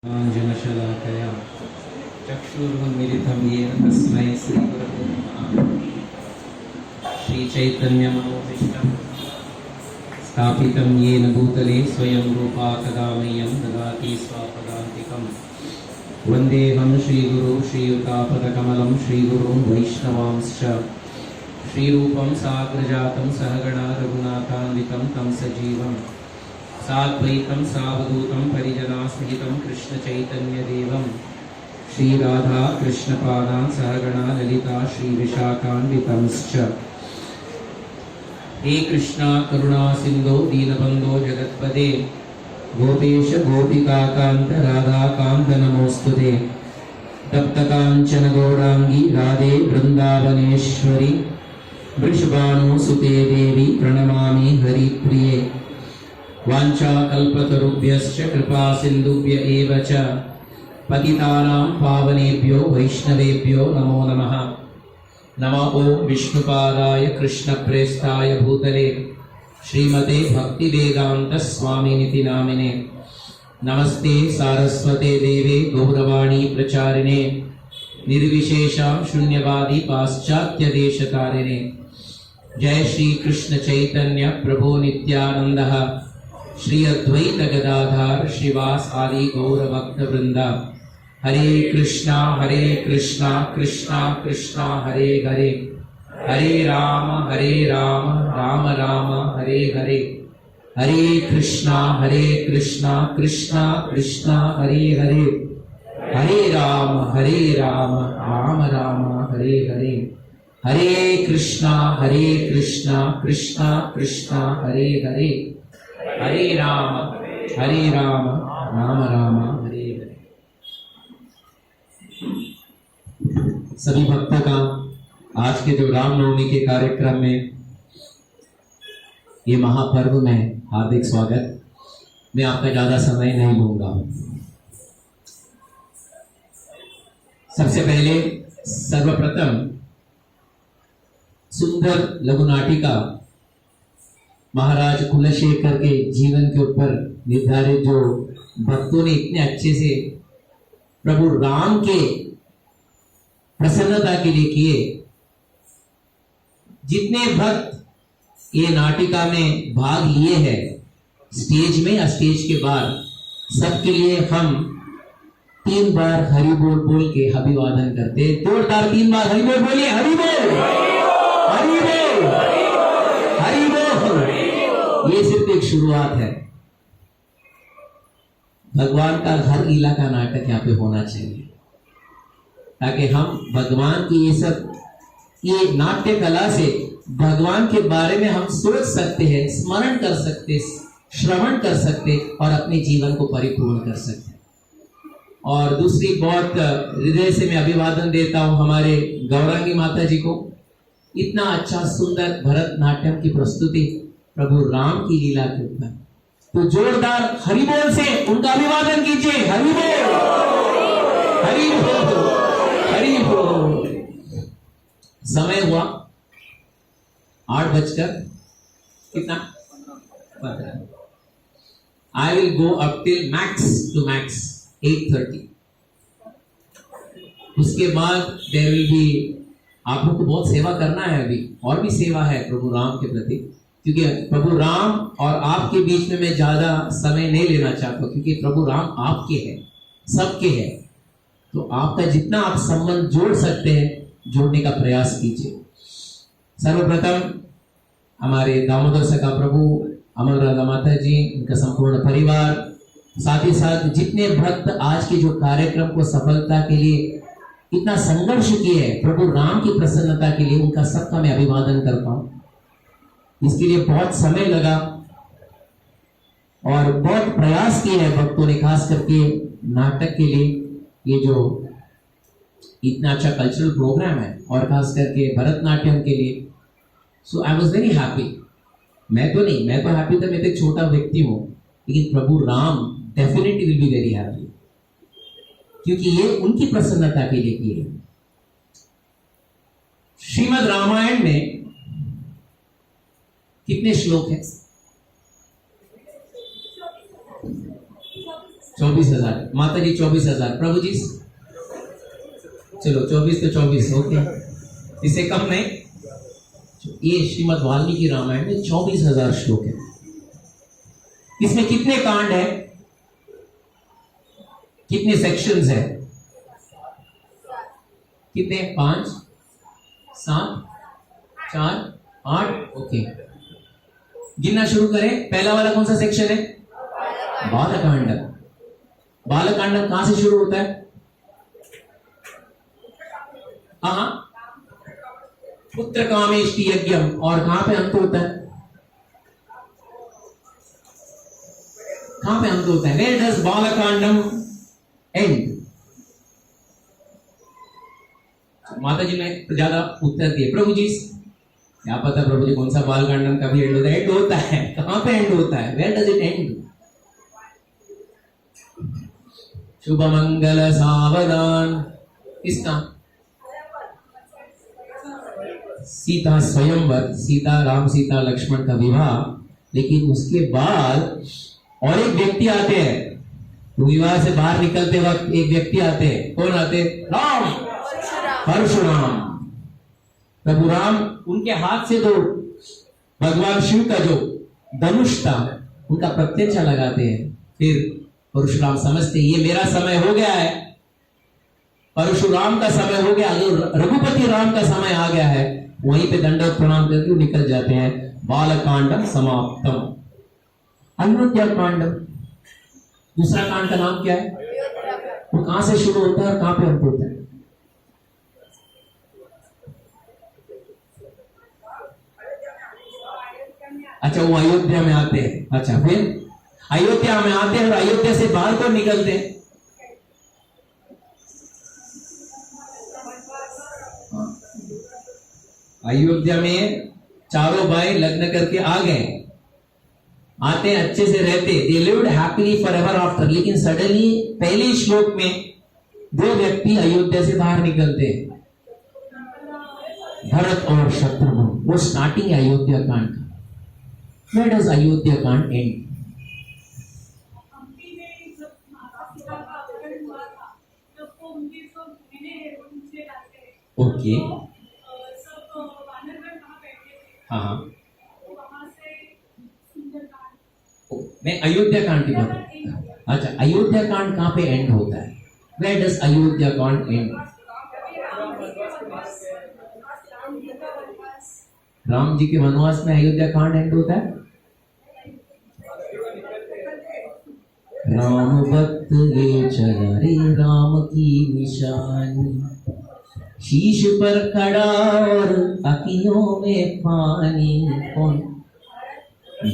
अंजनशलाकया चक्षुरुन्मीलितं येन तस्मै श्रीगुरवे नमः। श्रीचैतन्यमनोभीष्टं स्थापितं येन भूतले स्वयं रूपा कदा मह्यं ददाति स्वापदान्तिकं। वन्देऽहं श्रीगुरु श्रीयुतापदकमलं श्रीगुरुं वैष्णवांश्च श्रीरूपं साग्रजातं सहगणा रघुनाथान्वितं तं सजीवं साद्वैतं सावधूतं परिजनासहितं कृष्णचैतन्यदेवं श्रीराधा कृष्णपादान् सहगणा ललिता श्रीविशाखान्वितंश्च। हे कृष्णा करुणा सिन्धो दीनबन्धो जगत्पदे गोपेश गोपिकान्त राधाकान्त नमोस्तुते। तप्तकाञ्चन गौराङ्गी राधे वृन्दावनेश्वरी वृषभानुसुते देवी प्रणमामि हरिप्रिये। वाञ्छाकल्पतरुभ्यश्च कृपा सिन्धुभ्य एव च पतितानां पावनेभ्यो वैष्णवेभ्यो नमो नमः। नमो ॐ विष्णुपादाय कृष्णप्रेष्ठाय भूतले श्रीमते भक्तिवेदान्त स्वामिनिति नामिने। नमस्ते सारस्वते देवे गौरवाणी प्रचारिणे निर्विशेषां शून्यवादी पाश्चात्य देशतारिणे। जय श्री कृष्ण चैतन्य प्रभो नित्यानंदः श्री अद्वैत गदाधर श्रीवास आदि गौर भक्त वृंदा। हरे कृष्णा कृष्णा कृष्णा हरे हरे, हरे राम राम राम हरे हरे। हरे कृष्णा कृष्णा कृष्णा हरे हरे, हरे राम राम राम हरे हरे। हरे कृष्णा कृष्णा कृष्णा हरे हरे, हरे राम राम राम हरे हरे। सभी भक्तों का आज के जो रामनवमी के कार्यक्रम में ये महापर्व में हार्दिक स्वागत। मैं आपका ज्यादा समय नहीं लूंगा। सबसे पहले सर्वप्रथम सुंदर लघु नाटिका महाराज कुलशेखर के जीवन के ऊपर निर्धारित जो भक्तों ने इतने अच्छे से प्रभु राम के प्रसन्नता के लिए किए। जितने भक्त ये नाटिका में भाग लिए हैं स्टेज में या स्टेज के बाद, सबके लिए हम 3 बार हरि बोल बोल के अभिवादन करते। जोरदार 3 बार हरि बोल बोलिए। हरि बोल, हरि बोल, हरि बोल। ये सिर्फ एक शुरुआत है। भगवान का हर लीला का नाटक यहाँ पे होना चाहिए ताकि हम भगवान की ये नाट्य कला से भगवान के बारे में हम सोच सकते हैं, स्मरण कर सकते, श्रवण कर सकते और अपने जीवन को परिपूर्ण कर सकते। और दूसरी बहुत हृदय से मैं अभिवादन देता हूं हमारे गौरांगी माता जी को। इतना अच्छा सुंदर भरतनाट्यम की प्रस्तुति प्रभु राम की लीला के ऊपर, तो जोरदार हरि बोल से उनका अभिवादन कीजिए। हरि बोल, हरि बोल, हरि बोल। समय हुआ 8 बजकर कितना, I will go up till max to max 8:30। उसके बाद देयर विल बी, आप लोग को बहुत सेवा करना है। अभी और भी सेवा है प्रभु राम के प्रति, क्योंकि प्रभु राम और आपके बीच में मैं ज्यादा समय नहीं लेना चाहता, क्योंकि प्रभु राम आपके हैं, सबके हैं। तो आपका जितना आप संबंध जोड़ सकते हैं जोड़ने का प्रयास कीजिए। सर्वप्रथम हमारे दामोदर सखा प्रभु, अमर राधा माता जी, उनका संपूर्ण परिवार, साथ ही साथ जितने भक्त आज के जो कार्यक्रम को सफलता के लिए इतना संघर्ष किए हैं प्रभु राम की प्रसन्नता के लिए, उनका सबका मैं अभिवादन करता हूं। इसके लिए बहुत समय लगा और बहुत प्रयास किए हैं भक्तों ने, खास करके नाटक के लिए। ये जो इतना अच्छा कल्चरल प्रोग्राम है और खास करके भरतनाट्यम के लिए, सो आई वॉज वेरी हैप्पी। मैं तो हैप्पी था, मैं तो एक छोटा व्यक्ति हूं, लेकिन प्रभु Ram definitely will be very happy, क्योंकि ये उनकी प्रसन्नता के लिए किए। श्रीमद् रामायण में कितने श्लोक हैं? 24,000 माता जी 24,000 प्रभु जी चलो 24 तो 24 ओके इससे कम नहीं। ये श्रीमद् वाल्मीकि रामायण में 24,000 श्लोक है। इसमें कितने कांड है, कितने सेक्शंस है, कितने 5 7 4 8 ओके गिनना शुरू करें। पहला वाला कौन सा सेक्शन है, बालकांड। बालकांड कहां से शुरू होता है, हाँ पुत्र कामेष्टि यज्ञम, और कहां पे अंत होता है, कहां पे अंत होता है, वेयर डज बालकांडम एंड। माता जी ने ज्यादा उत्तर दिए, प्रभु जी क्या पता प्रभु जी कौन सा बालकांडम का भी एंड होता है, एंड होता है, कहां पे एंड होता है, वेयर डज इट एंड। शुभ मंगल सावधान किसका, सीता स्वयंवर, सीता राम सीता लक्ष्मण का विवाह। लेकिन उसके बाद और एक व्यक्ति आते हैं, विवाह से बाहर निकलते वक्त एक व्यक्ति आते हैं, कौन आते, राम परशुराम। प्रभु राम उनके हाथ से जो भगवान शिव का जो धनुष था उनका प्रत्यक्षा लगाते हैं। फिर परशुराम समझते ये मेरा समय हो गया है, परशुराम का समय हो गया, रघुपति राम का समय आ गया है, वहीं पे दंडवत प्रणाम करके निकल जाते हैं। बालकांडम समाप्तम। अयोध्या कांड, दूसरा कांड का नाम क्या है, वो कहां से शुरू होता है और कहां पे अंत होता है। अच्छा वो अयोध्या में आते हैं, अच्छा फिर अयोध्या में आते हैं और अयोध्या से बाहर को निकलते हैं। अयोध्या में चारों भाई लग्न करके आ गए, आते अच्छे से रहते, they lived happily forever after. लेकिन सडनली पहले श्लोक में दो व्यक्ति अयोध्या से बाहर निकलते हैं, भरत और शत्रुघ्न। वो स्टार्टिंग अयोध्या कांड का। Where does अयोध्या कांड एंड? ओके हाँ मैं अयोध्या कांड की बात। अच्छा अयोध्या कांड कहां पे एंड होता है, वेयर डज अयोध्या कांड एंड? राम जी के वनवास में अयोध्या कांड एंड होता है। राम भक्त ले चला रे राम की निशानी, शीश पर खड़ा और अखियों में पानी। कौन?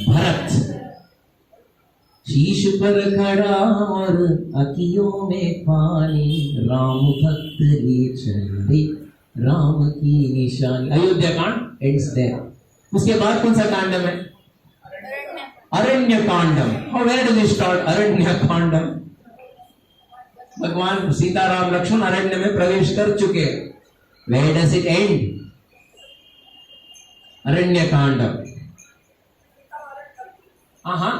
भरत। शीश पर खड़ा और अखियों में पानी, राम भक्त ले चला रे राम की निशानी। अयोध्या कांड एंड्स देयर। उसके बाद कौन सा कांडम है? अरण्य कांडम। वेयर डू वी स्टार्ट अरण्य कांडम? भगवान सीता राम लक्ष्मण अरण्य में प्रवेश कर चुके, वेयर डज इट एंड? अरण्य कांडम। हाँ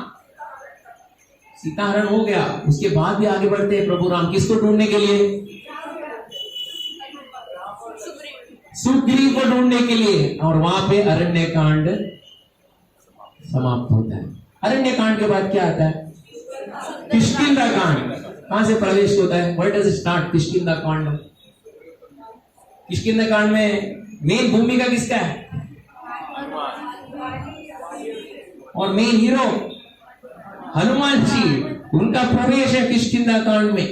सीताहरण हो गया, उसके बाद भी आगे बढ़ते हैं प्रभु राम किसको ढूंढने के लिए? सुग्रीव को ढूंढने के लिए, और वहां पे अरण्य कांड समाप्त होता है। अरण्य कांड के बाद क्या आता है? किष्किंधा कांड। कहां से प्रवेश होता है? व्हाट डज स्टार्ट किष्किंधा कांड? किष्किंधा कांड में मेन भूमिका किसका है और मेन हीरो हनुमान जी। उनका प्रवेश है किष्किंधा कांड में।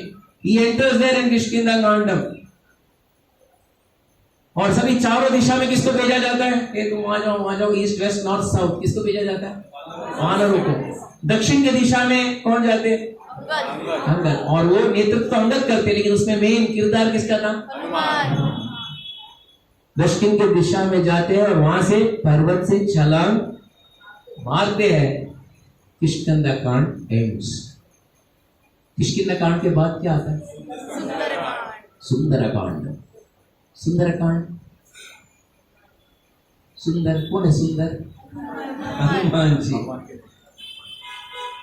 He enters there in Kishkindha Kandam. और सभी चारों दिशा में किसको भेजा जाता है? ये तुम वहां जाओ, ईस्ट वेस्ट नॉर्थ साउथ। किसको भेजा जाता है? वानरों को। दक्षिण की दिशा में कौन जाते? अंगद। और वो नेतृत्व अंगद करते, लेकिन उसमें मेन किरदार किसका था? दक्षिण की दिशा में जाते हैं और वहां से पर्वत से छलांग मारते हैं। किष्किंधा कांड एंड्स। किष्किंधा कांड के बाद क्या आता है? सुंदरकांड। सुंदरकांड। सुंदर कौन है? सुंदर हनुमान जी।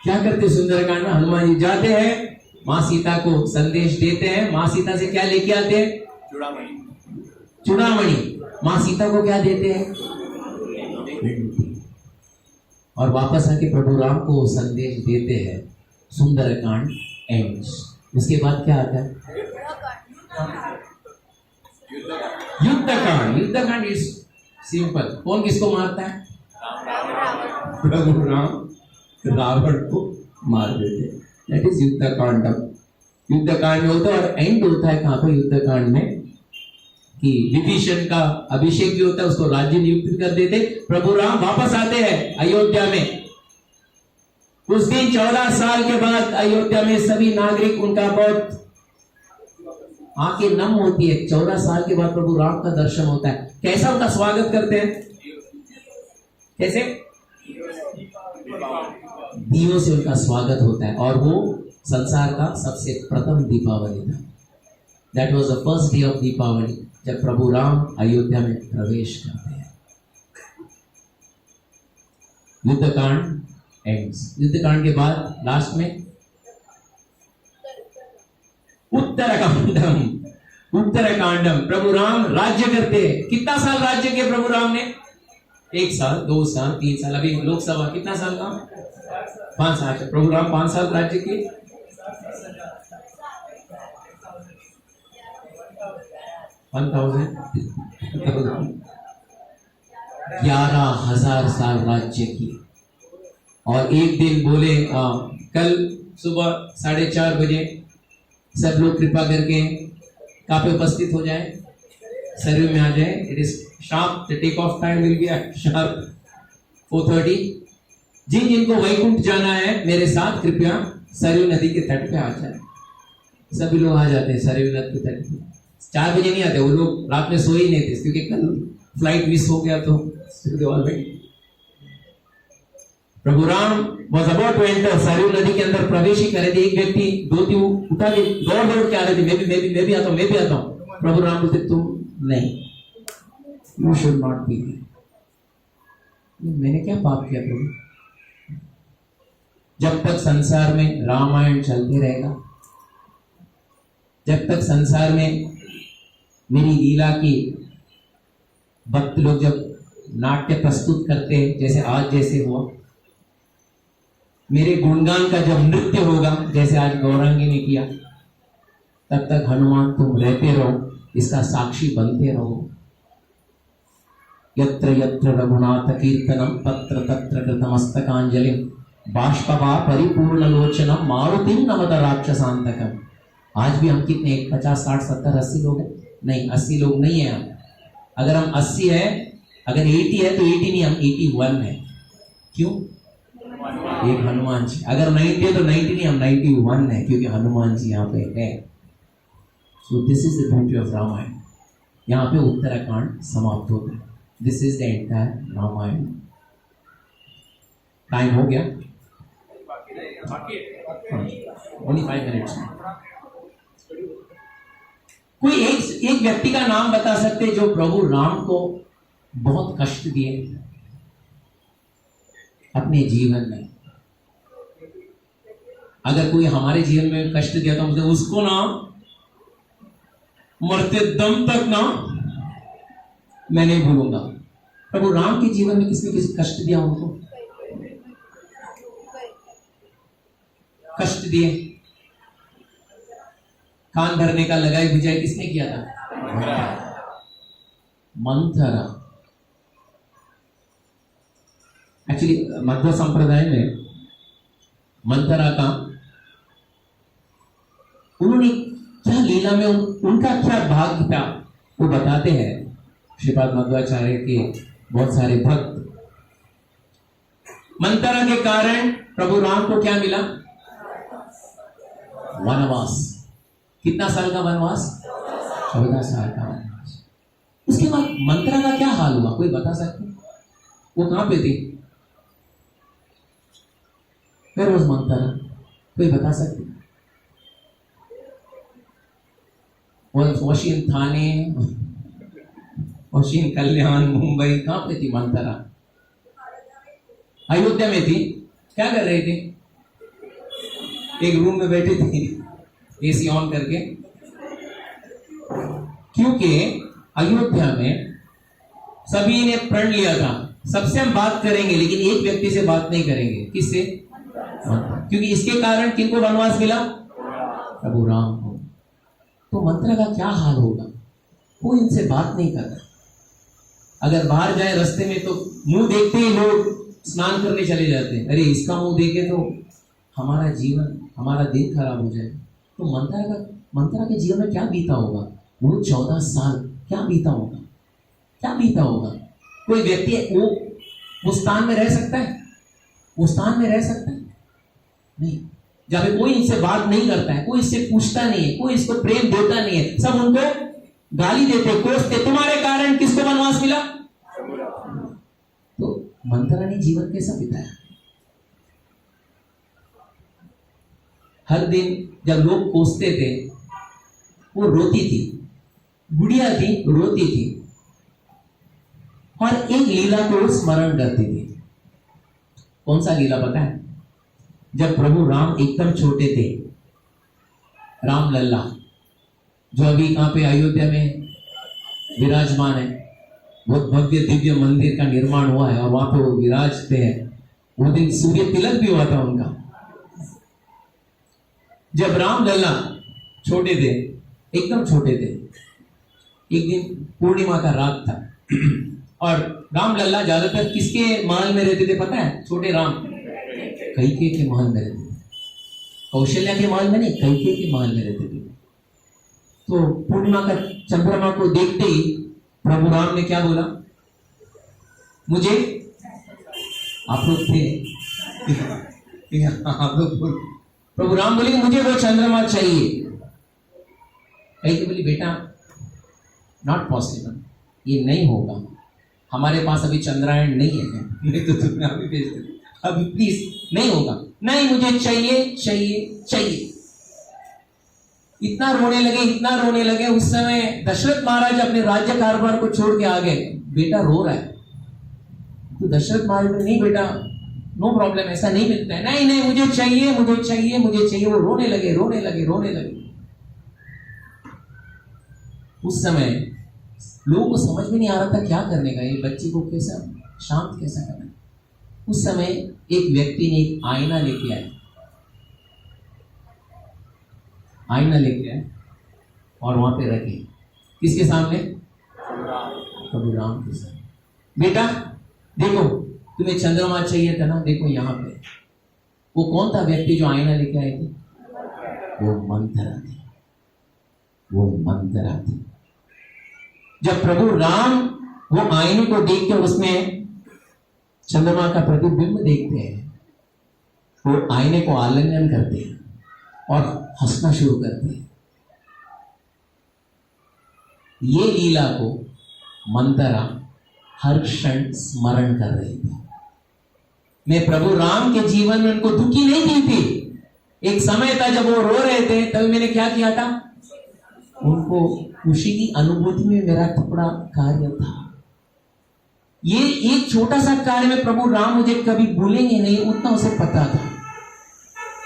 क्या करते सुंदरकांड में? हनुमान जी जाते हैं माँ सीता को संदेश देते हैं। माँ सीता से क्या लेके आते हैं? चूड़ामणि। माँ सीता को क्या देते हैं? और वापस आके प्रभु राम को संदेश देते हैं। सुंदरकांड एंड्स। उसके बाद क्या आता है? युद्धकांड। Yuddhakand is simple. कौन किसको मारता है? प्रभु राम रावण को मार देते। That is Yuddha Kanda. युद्धकांड में होता है। और एंड होता है कहां पर युद्धकांड में? कि विभीषण का अभिषेक भी होता है, उसको राज्य नियुक्त कर देते। प्रभु राम वापस आते हैं अयोध्या में। उस दिन 14 साल के बाद अयोध्या में सभी नागरिक, उनका बहुत आंखें नम होती है। 14 साल के बाद प्रभु राम का दर्शन होता है। कैसा उनका स्वागत करते हैं? कैसे? दीयों से उनका स्वागत होता है। और वो संसार का सबसे प्रथम दीपावली था। That was the first day of Deepavali, जब प्रभु राम अयोध्या में प्रवेश करते हैं। युद्धकांड एंड्स। युद्धकांड के बाद लास्ट में उत्तरकांडम। उत्तरकांडम, प्रभु राम राज्य करते हैं। कितना साल राज्य किया प्रभु राम ने? 1 साल, 2 साल, 3 साल। अभी लोकसभा कितना साल का? 5 साल। प्रभु राम 5 साल राज्य किए। 11,000 साल राज्य किए। और एक दिन बोले कल सुबह 4:30 बजे सब लोग कृपा करके कहाँ पे उपस्थित हो जाए? सरयू में आ जाए। It is sharp. The take off time will be at sharp 4:30। जिन जिनको वैकुंठ जाना है मेरे साथ कृपया सरयू नदी के तट पे आ जाए। सभी लोग आ जाते हैं सरयू नदी के तट पे। 4 बजे नहीं आते वो लोग, रात में सो ही नहीं थे क्योंकि कल फ्लाइट मिस हो गया। तो प्रभु Ram was about to enter. Saryu नदी के अंदर प्रवेश ही करे थे। एक व्यक्ति धोती उठा के दौड़ दौड़ के आ रहे थे, मैं भी आता हूँ, मैं भी आता हूँ। प्रभु राम बोलते तुम नहीं, यू शुड नॉट बी। मैंने क्या पाप किया प्रभु? जब तक संसार में रामायण चलते रहेगा, जब तक संसार में मेरी लीला की भक्त लोग जब नाट्य प्रस्तुत करते हैं, जैसे आज जैसे हुआ, मेरे गुणगान का जब नृत्य होगा जैसे आज गौरांगी ने किया, तब तक हनुमान तुम रहते रहो, इसका साक्षी बनते रहो। यत्र यत्र रघुनाथ कीर्तनम तत्र तत्र कृतमस्तकांजलिम बाष्पवा परिपूर्ण लोचनम मारुतिम नमत राक्षसांतकम। आज भी हम कितने? 50, 60, 70, 80 लोग हैं? नहीं, 80 लोग नहीं है हम। अगर हम 80 है, अगर 80 है तो 80 नहीं, हम 81 है। क्यों? एक हनुमान जी। अगर 90 है तो 90 नहीं, हम 91 है, क्योंकि हनुमान जी यहाँ पे है। So this is the beauty of Ramayana. यहाँ पे उत्तराखंड समाप्त होता है। This is the entire Ramayana. Time हो गया? Only 5 minutes. कोई एक व्यक्ति का नाम बता सकते जो प्रभु राम को बहुत कष्ट दिए अपने जीवन में? अगर कोई हमारे जीवन में कष्ट दिया तो मुझे उसको ना मरते दम तक ना मैं नहीं भूलूंगा। प्रभु राम के जीवन में किसने किस कष्ट दिया? उनको कष्ट दिए। कान भरने का लगाई बुझाई किसने किया था? मंथरा। एक्चुअली मध्व संप्रदाय में मंथरा का उन्होंने क्या लीला में उनका क्या भाग्य था वो बताते हैं श्रीपाद मध्वाचार्य के बहुत सारे भक्त। मंथरा के कारण प्रभु राम को क्या मिला? वनवास। कितना साल का वनवास? 14 साल का वनवास। उसके बाद मंथरा का क्या हाल हुआ? कोई बता सकते? वो कहां पे थी? Where was Manthara? कोई बता सकते? वॉशिंग थाने, वॉशिंग कल्याण, मुंबई, कहां पे थी मंथरा? अयोध्या में थी। क्या कर रही थी? एक रूम में बैठी थी। एसी ऑन करके, क्योंकि अयोध्या में सभी ने प्रण लिया था सबसे हम बात करेंगे, लेकिन एक व्यक्ति से बात नहीं करेंगे। किससे? क्योंकि इसके कारण किनको वनवास मिला? प्रभु राम को। तो मंत्रा का क्या हाल होगा? कोई इनसे बात नहीं कर रहा। अगर बाहर जाए रास्ते में तो मुंह देखते ही लोग स्नान करने चले जाते हैं। अरे इसका मुंह देखे तो हमारा जीवन, हमारा दिन खराब हो जाए। तो मंत्रा के जीवन में क्या बीता होगा? वो 14 साल क्या बीता होगा? क्या बीता होगा? कोई व्यक्ति वो स्थान में रह सकता है? वो स्थान में रह सकता है? नहीं। जब कोई इनसे बात नहीं करता है, कोई इससे पूछता नहीं है, कोई इसको प्रेम देता नहीं है, सब उनको गाली देते, कोसते, तुम्हारे कारण किसको वनवास मिला? तो मंत्रा ने जीवन कैसा बिताया? हर दिन जब लोग कोसते थे वो रोती थी, बुढ़िया थी, रोती थी और एक लीला को स्मरण करती थी। कौन सा लीला पता है? जब प्रभु राम एकदम छोटे थे, राम लल्ला जो अभी कहां पे अयोध्या में विराजमान है, बहुत भव्य दिव्य मंदिर का निर्माण हुआ है और वहां पे वो विराजते हैं। वो दिन सूर्य तिलक भी हुआ था उनका। जब राम लल्ला छोटे थे, एकदम छोटे थे, एक दिन पूर्णिमा का रात था और राम लल्ला ज्यादातर किसके महल में रहते थे पता है? छोटे राम कैकेयी के महल में रहते थे। कौशल्या के महल में नहीं, कैकेयी के महल में रहते थे। तो पूर्णिमा का चंद्रमा को देखते ही प्रभु राम ने क्या बोला? मुझे, आप लोग थे आप लोग, प्रभु राम बोले मुझे वो चंद्रमा चाहिए। कैकेयी बोली बेटा नॉट पॉसिबल, ये नहीं होगा, हमारे पास अभी चंद्रायण नहीं है, नहीं तो तुमने अभी भेज दे, अभी प्लीज नहीं होगा, नहीं मुझे चाहिए चाहिए चाहिए। इतना रोने लगे। उस समय दशरथ महाराज अपने राज्य कारोबार को छोड़ के आ गए। बेटा रो रहा है तो दशरथ महाराज ने, नहीं बेटा नो प्रॉब्लम, ऐसा नहीं मिलता है, नहीं नहीं मुझे चाहिए मुझे चाहिए मुझे चाहिए। वो रोने लगे। उस समय लोगों को समझ में नहीं आ रहा था क्या करने का, ये बच्चे को कैसा शांत कैसा करना। उस समय एक व्यक्ति ने एक आईना लेके आया और वहां पे रखे। किसके सामने? प्रभु राम के सामने। बेटा देखो तुम्हें चंद्रमा चाहिए था ना, देखो यहाँ पे। वो कौन था व्यक्ति जो आईना लेके आए थे? वो मंत्रा थी। जब प्रभु राम वो आईने को देख के उसमें चंद्रमा का प्रतिबिंब देखते हैं, वो आईने को आलिंगन करते हैं और हंसना शुरू करते हैं। ये लीला को मंत्रा हर क्षण स्मरण कर रही थी। मैं प्रभु राम के जीवन में उनको दुखी नहीं की थी। एक समय था जब वो रो रहे थे, तभी मैंने क्या किया था? उनको खुशी की अनुभूति में मेरा थोड़ा कार्य था। ये एक छोटा सा कार्य में प्रभु राम मुझे कभी भूलेंगे नहीं, उतना उसे पता था।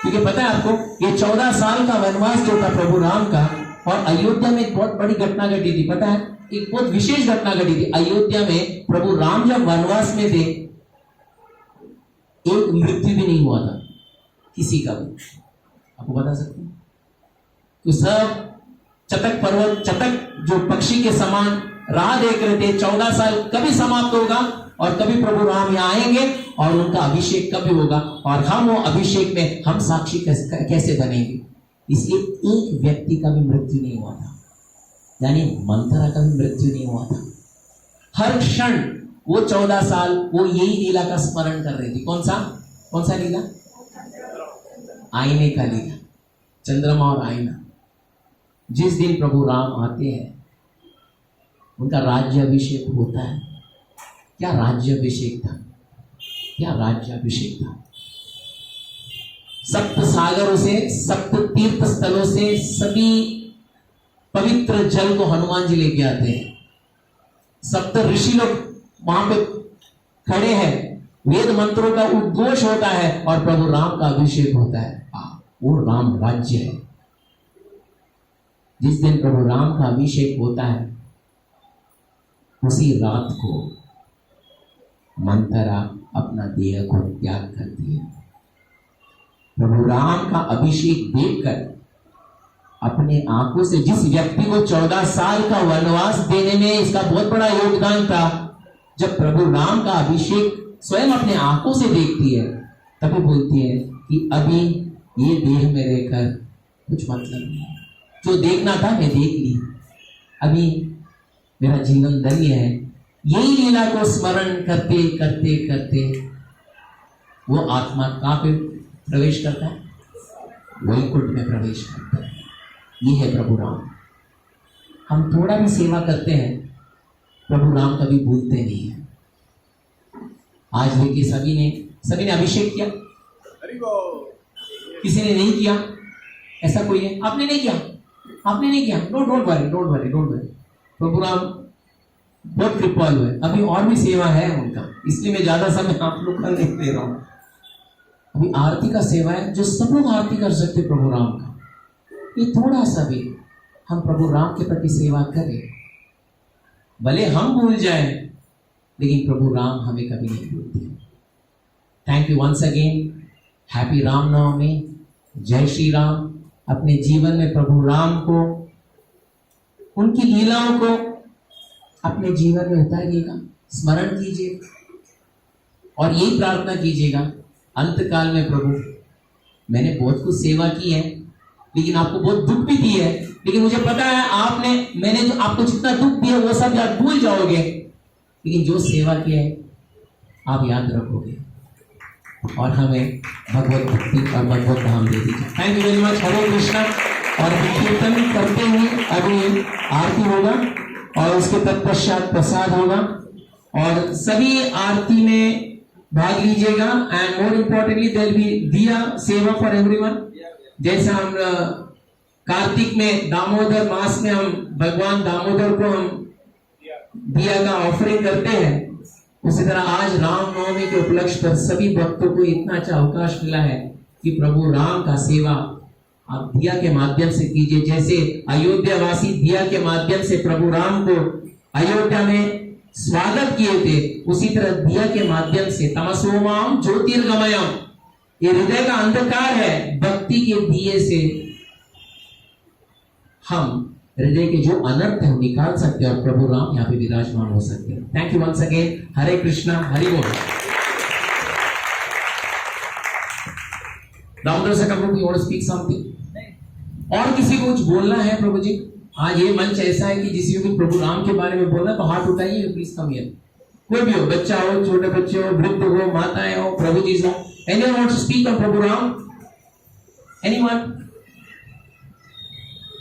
क्योंकि पता है आपको, ये 14 साल का वनवास जो था प्रभु राम का, और अयोध्या में एक बहुत बड़ी घटना घटी थी। पता है, एक बहुत विशेष घटना घटी थी अयोध्या में। प्रभु राम जब वनवास में थे, एक मृत्यु भी नहीं हुआ था किसी का भी। आपको बता सकते हैं? तो सब चतक जो पक्षी के समान राह देख रहे थे, 14 साल कभी समाप्त होगा और कभी प्रभु राम यहाँ आएंगे और उनका अभिषेक कभी होगा, और हम वो अभिषेक में हम साक्षी कैसे बनेंगे। इसलिए एक व्यक्ति का भी मृत्यु नहीं हुआ था, यानी मंत्रा का भी मृत्यु नहीं हुआ था। हर क्षण वो 14 साल वो यही लीला का स्मरण कर रही थी। कौन सा लीला? आईने का लीला, चंद्रमा और आईना। जिस दिन प्रभु राम आते हैं उनका राज्याभिषेक होता है। क्या राज्याभिषेक था? सप्त सागरों से, सप्त तीर्थ स्थलों से सभी पवित्र जल को हनुमान जी लेके आते हैं। सप्त ऋषि लोग वहां पे खड़े हैं, वेद मंत्रों का उद्घोष होता है और प्रभु राम का अभिषेक होता है। वो राम राज्य है। जिस दिन प्रभु राम का अभिषेक होता है उसी रात को मंथरा अपना देह को त्याग करती है। प्रभु राम का अभिषेक देखकर अपने आंखों से, जिस व्यक्ति को 14 साल का वनवास देने में इसका बहुत बड़ा योगदान था, जब प्रभु राम का अभिषेक स्वयं अपने आंखों से देखती है तभी बोलती है कि अभी ये देह में रहकर कुछ मतलब नहीं, जो देखना था मैं देख ली, अभी मेरा जीवन धन्य है। यही लीला को स्मरण करते करते करते वो आत्मा कहाँ पे प्रवेश करता है? वैकुंठ में प्रवेश करता है। ये है प्रभु राम। हम थोड़ा भी सेवा करते हैं, प्रभु राम कभी भूलते नहीं है। आज देखिए सभी ने अभिषेक किया, किसी ने नहीं किया, ऐसा कोई है? आपने नहीं किया, डोंट वरी। प्रभु राम बहुत कृपालु है। अभी और भी सेवा है उनका, इसलिए मैं ज्यादा समय आप लोग का नहीं दे रहा हूं। अभी आरती का सेवा है, जो सब लोग आरती कर सकते प्रभु राम का। ये थोड़ा सा भी हम प्रभु राम के प्रति सेवा करें, भले हम भूल जाएं लेकिन प्रभु राम हमें कभी नहीं भूलते। Thank you once again. Happy Ramnavami. जय श्री राम। अपने जीवन में प्रभु राम को, उनकी लीलाओं को अपने जीवन में उतारिएगा, स्मरण कीजिए और यही प्रार्थना कीजिएगा अंतकाल में, प्रभु मैंने बहुत कुछ सेवा की है लेकिन आपको बहुत दुख भी दी है, लेकिन मुझे पता है मैंने जो आपको जितना दुख दिया वो सब याद भूल जाओगे, लेकिन जो सेवा की है आप याद रखोगे और हमें भगवत भक्ति और भगवत धाम दे दीजिए। Thank you very much. Hare Krishna. और कीर्तन करते हुए अभी आरती होगा और उसके तत्पश्चात प्रसाद होगा और सभी आरती में भाग लीजिएगा। And more importantly there will be diya seva for everyone. जैसा हम कार्तिक में दामोदर मास में हम भगवान दामोदर को हम दिया का ऑफरिंग करते हैं, उसी तरह आज रामनवमी के उपलक्ष्य पर सभी भक्तों को इतना अच्छा अवकाश मिला है कि प्रभु राम का सेवा आप दिया के माध्यम से कीजिए। जैसे अयोध्या वासी दिया के माध्यम से प्रभु राम को अयोध्या में स्वागत किए थे, उसी तरह दिया के माध्यम से तमसोमाम ज्योतिर्गमयम, ये हृदय का अंधकार है, भक्ति के दिए से हम हृदय के जो अनर्थ है वो निकाल सकते हैं और प्रभु राम यहाँ पे विराजमान हो सकते हैं। Thank you once again. Hare Krishna. Hari बोल। दामोदर से come you want to speak something? और किसी को कुछ बोलना है प्रभु जी? आज ये मंच ऐसा है कि जिस भी प्रभु राम के बारे में बोलना तो हाथ उठाइए, प्लीज कम हियर। कोई भी हो, बच्चा हो, छोटे बच्चे हो, वृद्ध हो, माताएं हो, प्रभु जी हो, anyone wants to speak on Prabhu Ram? Anyone?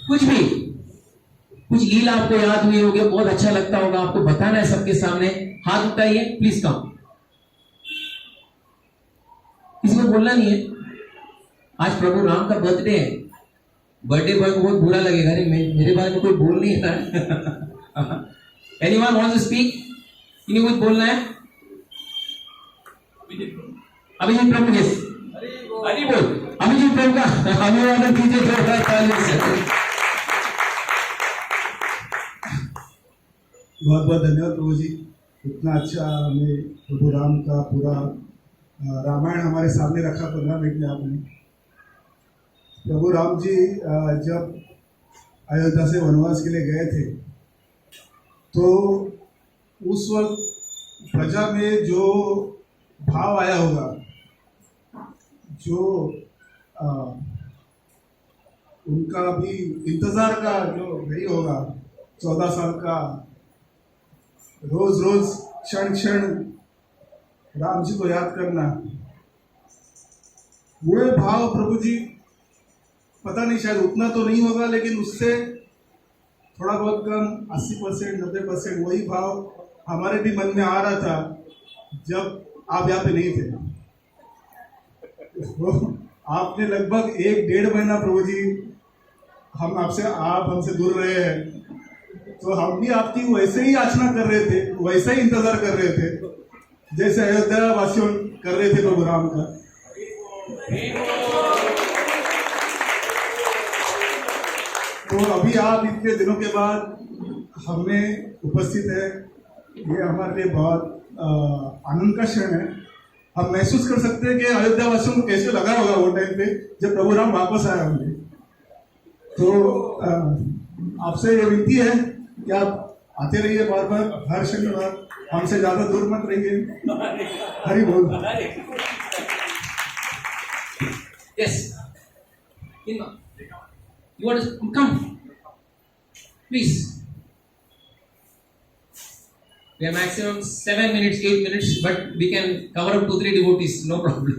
कुछ भी, कुछ लीला आपको याद हुई होगी, बहुत अच्छा लगता होगा, आपको बताना है सबके सामने, हाथ उठाइए, प्लीज कम। किसी को बोलना नहीं है? आज प्रभु राम का बर्थडे है। बर्थडे बॉय को बहुत बुरा लगेगा, अरे मेरे बारे में कोई बोल नहीं रहा। Anyone wants to speak? किसी को कुछ बोलना है? अभिजीत प्रभु जी, हरि बोल। अभिजीत प्रभु का अभिवादन कीजिए जोरदार तालियों से। बहुत बहुत धन्यवाद प्रभु जी। इतना अच्छा हमें प्रभु राम का पूरा रामायण हमारे सामने रखा 15 मिनट में आपने। प्रभु राम जी जब अयोध्या से वनवास के लिए गए थे तो उस वक्त प्रजा में जो भाव आया होगा, जो उनका भी इंतजार का जो नहीं होगा, 14 साल का रोज रोज क्षण क्षण राम जी को याद करना, वो भाव प्रभु जी पता नहीं शायद उतना तो नहीं होगा, लेकिन उससे थोड़ा बहुत कम 80% 90% वही भाव हमारे भी मन में आ रहा था जब आप यहाँ पे नहीं थे। तो आपने लगभग 1-1.5 महीना प्रभु जी आप हमसे दूर रहे हैं, तो हम भी आपकी वैसे ही याचना कर रहे थे, वैसे ही इंतजार कर रहे थे जैसे अयोध्या वासियों कर रहे थे प्रभु राम का। तो अभी आप इतने दिनों के बाद हमें उपस्थित है, ये हमारे लिए बहुत आनंद का क्षण है। हम महसूस कर सकते हैं कि अयोध्या वासियों को कैसे लगा होगा वो टाइम पे जब प्रभु राम वापस आए होंगे। तो आपसे ये विनती है कि आप आते रहिए बार बार, हर शनिवार, हमसे ज्यादा दूर मत रहिए। हरि बोल। Yes. You want to come? Please. We have maximum 7 minutes, 8 minutes, but we can cover up 2-3 devotees, no problem.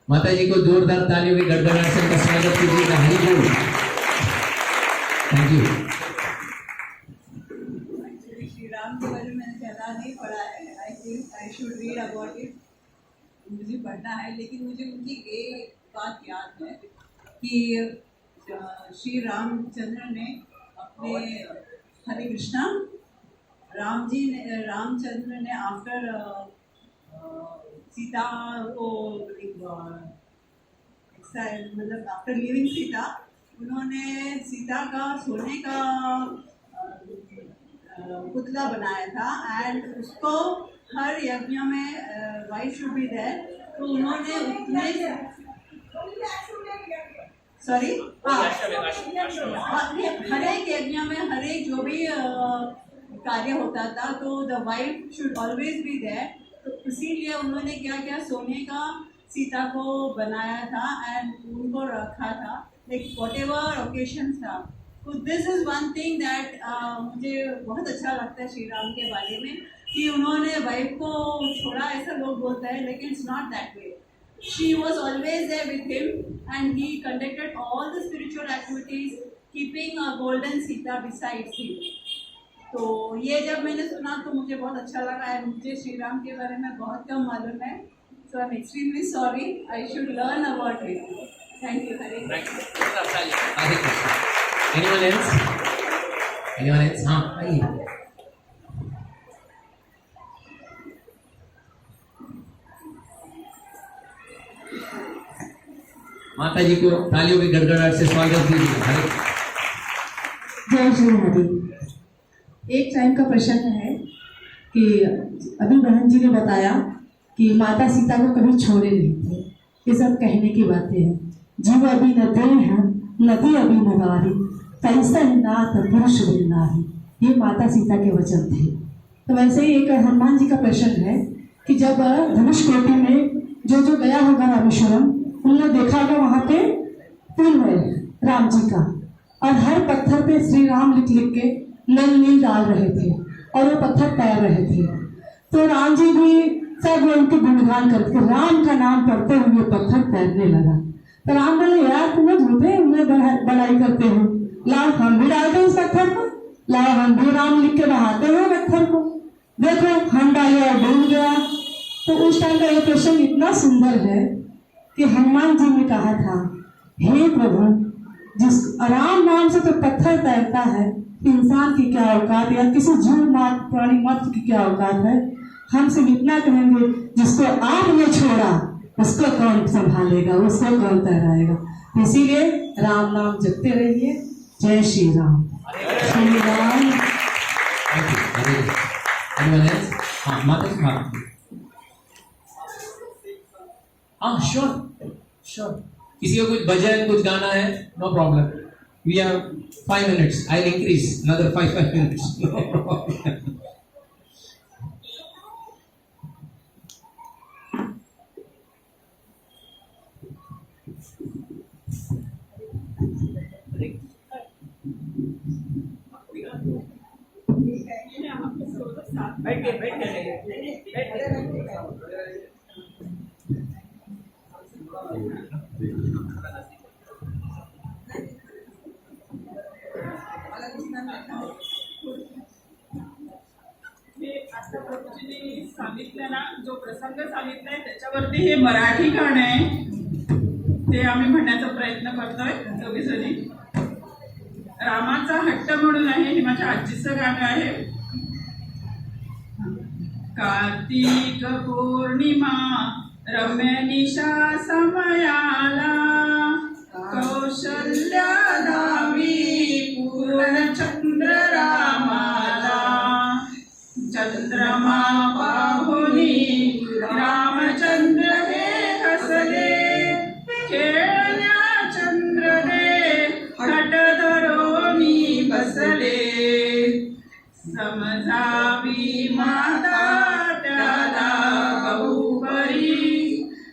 माता जी को जोरदार तालियों की गड़गड़ाहट से उनका स्वागत कीजिएगा। हरि बोल। Thank you. श्री राम के बारे में मैंने ज़्यादा नहीं पढ़ा है। I think I should read about it. मुझे पढ़ना है, लेकिन मुझे उनकी एक बात याद है कि श्री रामचंद्र ने अपने हरे कृष्णा रामचंद्र ने आफ्टर सीता को मतलब आफ्टर लिविंग सीता, उन्होंने सीता का सोने का पुतला बनाया था एंड उसको हर यज्ञ में वाइफ शुड बी देयर। तो उन्होंने उतने सॉरी हर एक यज्ञ में हर एक जो भी कार्य होता था तो the wife should always be there. तो इसीलिए उन्होंने क्या क्या सोने का सीता को बनाया था एंड उनको रखा था, लाइक वॉट एवर ओकेशन था। तो this is one thing that मुझे बहुत अच्छा लगता है श्री राम के बारे में कि उन्होंने वाइफ को छोड़ा, ऐसा लोग बोलते हैं, लेकिन it's not that way. She was always there with him and he conducted all the spiritual activities keeping a golden Sita besides him. तो ये जब मैंने सुना तो मुझे बहुत अच्छा लगा है। मुझे श्री राम के बारे में बहुत कम मालूम है, so I am extremely sorry. I should learn about it. Thank you. Hare Anyone else? Anyone else? हाँ, आइए। माता जी को तालियों की गड़गड़ाहट से स्वागत कीजिए। हरे जय श्री हरि। एक टाइम का प्रश्न है कि अभी बहन जी ने बताया कि माता सीता को कभी छोड़े नहीं थे। ये सब कहने की बातें हैं। जीव अभी न दे हैं, नदी अभी न वारी, तैसा ही नाथ पुरुष बिनाही। ये माता सीता के वचन थे। तो वैसे ही एक हनुमान जी का प्रश्न है कि जब धनुष कोटि में जो गया होगा रामेश्वरम, उन्होंने देखा होगा वहाँ पे पुल है राम जी का, और हर पत्थर पे श्री राम लिख लिख के नल नील डाल रहे थे और वो पत्थर तैर रहे थे। तो राम जी भी सब उनके गुणगान करते, राम का नाम करते हुए पत्थर तैरने लगा। तो राम बोले, यार तुम्हें झूठे उन्हें बड़ाई करते हो, लाओ हम भी डालते हैं उस पत्थर को, लाओ हम भी राम लिख के बहाते हैं पत्थर को, देखो हम डाले और डूब गया। तो उस टाइम का ये प्रश्न इतना सुंदर है कि हनुमान जी ने कहा था, हे प्रभु, जिस राम नाम से तो पत्थर तैरता है, इंसान की क्या औकात या किसी जीव मात्र प्राणी मात्र की क्या औकात है। हम सिर्फ इतना कहेंगे, जिसको आपने छोड़ा उसको कौन संभालेगा, उसको कौन तैराएगा। इसीलिए राम नाम जपते रहिए। जय श्री राम। श्री राम। हाँ, माता जी हाँ, श्योर। किसी को कुछ भजन कुछ गाना है, no problem. We have 5 minutes. I'll increase another 5 minutes. No problem. आता प्रभूजींनी सांगितलं ना, जो प्रसंग सांगितलाय त्याच्यावरती हे मराठी गाणं आहे, ते आम्ही म्हणण्याचा प्रयत्न करतोय दोघीजणी। रामाचा हट्ट म्हणून आहे. हे माझ्या आजीचं गाणं आहे. कार्तिक पौर्णिमा रम्य निशा समयाला, कौशल्या दावी पूर्ण चंद्र रामाला. चंद्रमा पाहुनी रामचंद्र हे हसले, खेळण्या चंद्र दे हट धरोनी बसले. समजावी माता त्याला बहुपरी,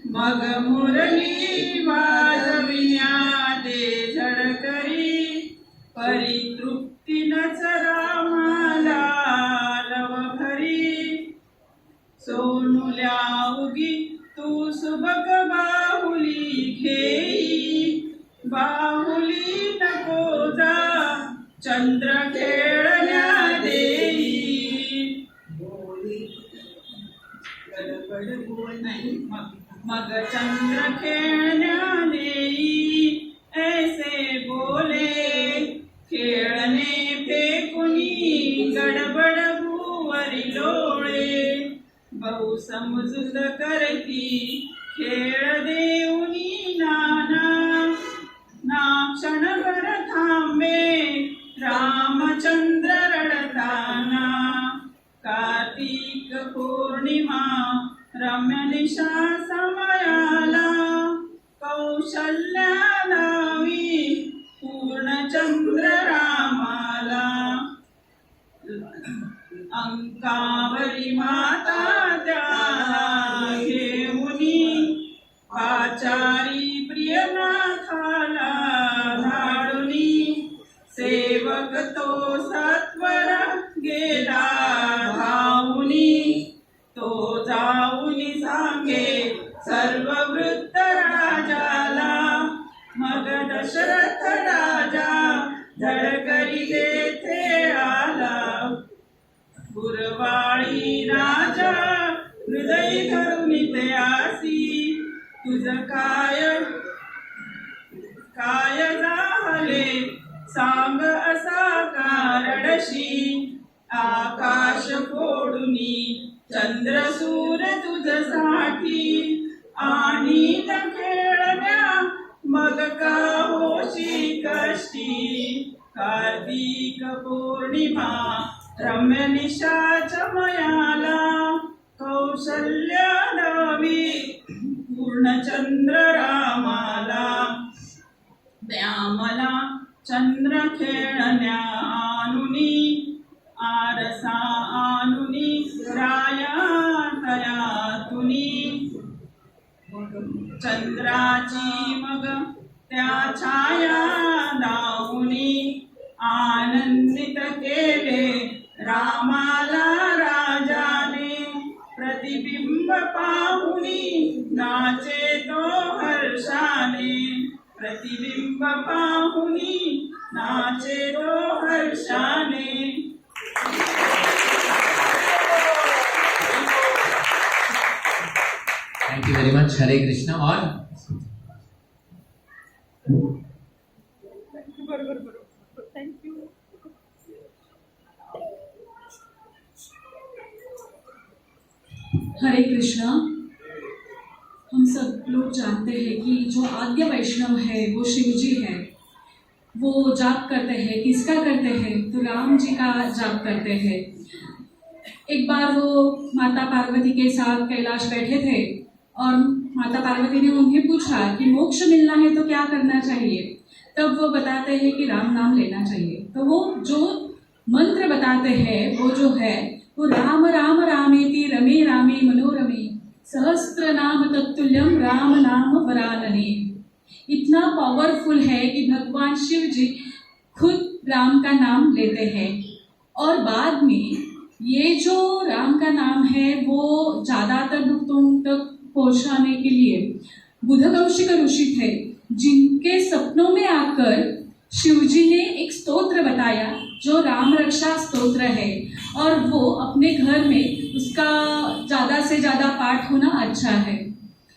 मग मुरली वाजविया ते झडकरी. परितृप्तीनच रामाला लव भरी, सोनुल्या उगी तू सुबक बाहुली घेई. बाहुली नको जा चंद्र खेळण्या देई. मग चंद्र खेळण्या देई. ऐसे बोले खेळणे फेकुनी, गडबड भुवरी लोळे. बहु समजूत करती खेळ देऊनी नाना, ना क्षणभर थांबे रामचंद्र रडताना. कार्तिक पौर्णिमा रम्य निशा समयाला, कौशल्या लावी पूर्णचंद्र रामाला. अंकावरी माता त्याला घेऊनी, आचारी प्रियनाथाला धाडुनी. सेवक तो सत्वर गेला धावुनी, तो जाऊनी सांगे सर्व वृत्त राजाला. मग दशरथ राजा धडकरी तेथे आला. गुरवाळी राजा हृदय धरून त्यासी, तुझ काय झाले सांग असा कारणशी. आकाश फोडुनी चंद्रसूर तुझसाठी, आणि खेळण्या मग का होशी कष्टी. कार्तिक पौर्णिमा रम्य निशा चमयाला, कौशल्या दावी पूर्णचंद्र रामाला. द्या मला चंद्र खेळण्या आणुनी, आरसा आणुनी राया तयातुनी. चंद्राची मग त्या छाया दावुनी, आनंदित केले रामाला राजाने. प्रतिबिंब पाहुनी नाचे तो हर्षाने. प्रतिबिंब पाहुनी नाचे तो हर्षाने. Thank you very much. Hare Krishna. और बरोबर थँक्यू. हरे कृष्णा. हम सब लोग जानते हैं कि जो आद्य वैष्णव है वो शिव जी है. वो जाप करते हैं. किसका करते हैं? तो राम जी का जाप करते हैं. एक बार वो माता पार्वती के साथ कैलाश बैठे थे और माता पार्वती ने उन्हें पूछा कि मोक्ष मिलना है तो क्या करना चाहिए. तब वो बताते हैं कि राम नाम लेना चाहिए. तो वो जो मंत्र बताते हैं वो जो है वो राम राम रामेति रमे रामे मनोरमे, सहस्त्र नाम तत्तुल्यम राम नाम वरानने. इतना पावरफुल है कि भगवान शिव जी खुद राम का नाम लेते हैं. और बाद में ये जो राम का नाम है वो ज़्यादातर भक्तों तक पहुँचाने के लिए बुधकौशिक ऋषि थे, जिनके सपनों में आकर शिवजी ने एक स्तोत्र बताया जो राम रक्षा स्तोत्र है. और वो अपने घर में उसका ज़्यादा से ज़्यादा पाठ होना अच्छा है.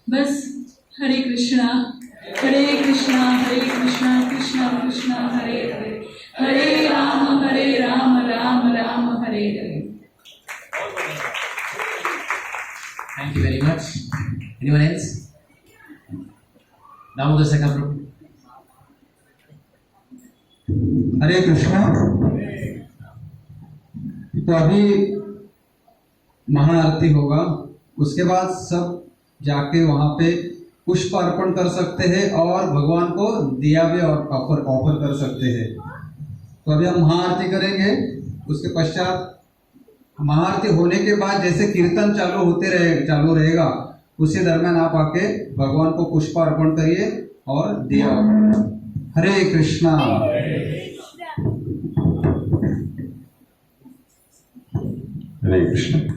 बस. हरे कृष्णा हरे कृष्णा कृष्णा कृष्णा हरे हरे, हरे Ram Ram Ram Hare Hare. Thank you very much. Anyone else? Damodar Sakha Prabhu. हरे कृष्णा। तो अभी महाआरती होगा, उसके बाद सब जाके वहां पे पुष्प अर्पण कर सकते हैं और भगवान को दिया भी और ऑफर कर सकते हैं। तो अभी हम महाआरती करेंगे, उसके पश्चात महाआरती होने के बाद जैसे कीर्तन चालू रहेगा, उसी दरमियान आप आके भगवान को पुष्प अर्पण करिए और दिया। हरे कृष्णा। हरे कृष्ण।